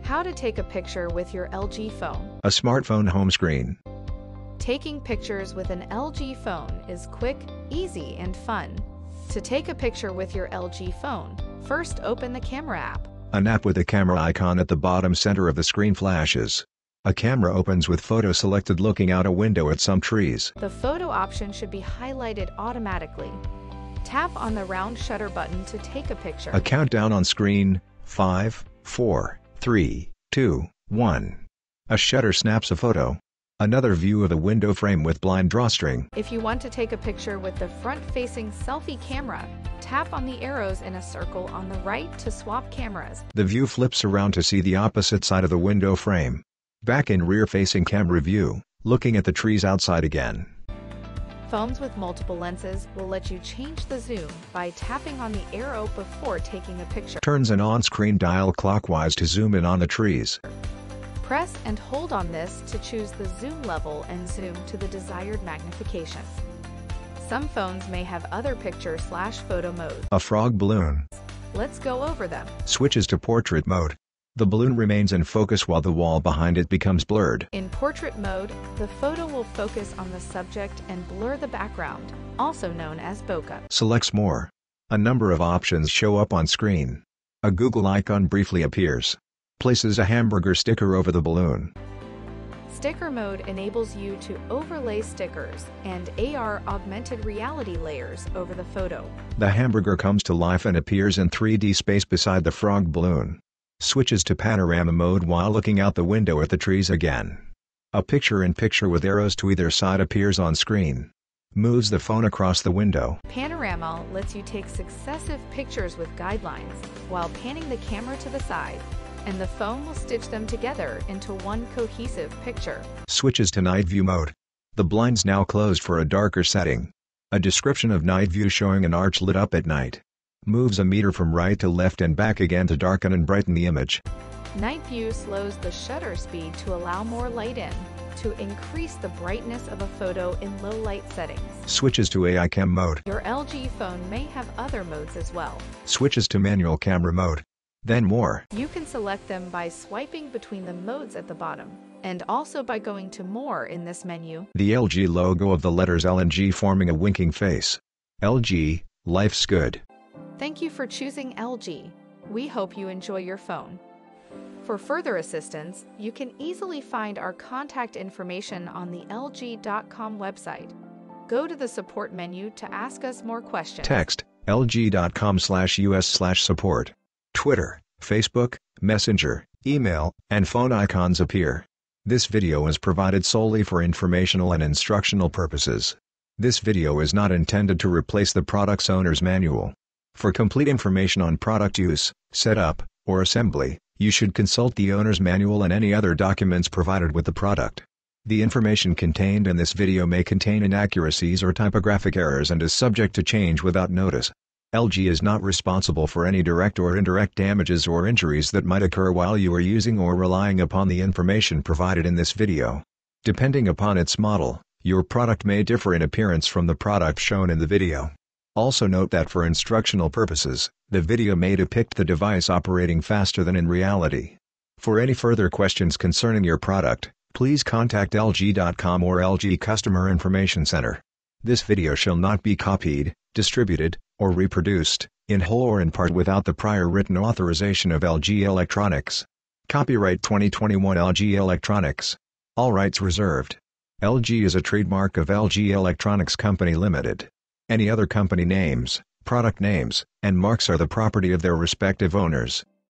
How to take a picture with your LG phone. A smartphone home screen. Taking pictures with an LG phone is quick, easy, and fun. To take a picture with your LG phone, first open the camera app. An app with a camera icon at the bottom center of the screen flashes. A camera opens with photo selected looking out a window at some trees. The photo option should be highlighted automatically. Tap on the round shutter button to take a picture. A countdown on screen, 5, 4, 3, 2, 1. A shutter snaps a photo. Another view of a window frame with blind drawstring. If you want to take a picture with the front-facing selfie camera, tap on the arrows in a circle on the right to swap cameras. The view flips around to see the opposite side of the window frame. Back in rear-facing camera view, looking at the trees outside again. Phones with multiple lenses will let you change the zoom by tapping on the arrow before taking a picture. Turns an on-screen dial clockwise to zoom in on the trees. Press and hold on this to choose the zoom level and zoom to the desired magnification. Some phones may have other picture/photo modes. A frog balloon. Let's go over them. Switches to portrait mode. The balloon remains in focus while the wall behind it becomes blurred. In portrait mode, the photo will focus on the subject and blur the background, also known as bokeh. Selects more. A number of options show up on screen. A Google icon briefly appears. Places a hamburger sticker over the balloon. Sticker mode enables you to overlay stickers and AR augmented reality layers over the photo. The hamburger comes to life and appears in 3D space beside the frog balloon. Switches to panorama mode while looking out the window at the trees again. A picture-in-picture with arrows to either side appears on screen. Moves the phone across the window. Panorama lets you take successive pictures with guidelines while panning the camera to the side, and the phone will stitch them together into one cohesive picture. Switches to night view mode. The blinds now closed for a darker setting. A description of night view showing an arch lit up at night. Moves a meter from right to left and back again to darken and brighten the image. Night view slows the shutter speed to allow more light in, to increase the brightness of a photo in low light settings. Switches to AI cam mode. Your LG phone may have other modes as well. Switches to manual camera mode. Then more. You can select them by swiping between the modes at the bottom, and also by going to more in this menu. The LG logo of the letters L and G forming a winking face. LG, life's good. Thank you for choosing LG. We hope you enjoy your phone. For further assistance, you can easily find our contact information on the LG.com website. Go to the support menu to ask us more questions. Text lg.com/us/support. Twitter, Facebook, Messenger, email, and phone icons appear. This video is provided solely for informational and instructional purposes. This video is not intended to replace the product's owner's manual. For complete information on product use, setup, or assembly, you should consult the owner's manual and any other documents provided with the product. The information contained in this video may contain inaccuracies or typographic errors and is subject to change without notice. LG is not responsible for any direct or indirect damages or injuries that might occur while you are using or relying upon the information provided in this video. Depending upon its model, your product may differ in appearance from the product shown in the video. Also note that for instructional purposes, the video may depict the device operating faster than in reality. For any further questions concerning your product, please contact LG.com or LG Customer Information Center. This video shall not be copied, distributed, or reproduced, in whole or in part without the prior written authorization of LG Electronics. Copyright 2021 LG Electronics. All rights reserved. LG is a trademark of LG Electronics Company Limited. Any other company names, product names, and marks are the property of their respective owners.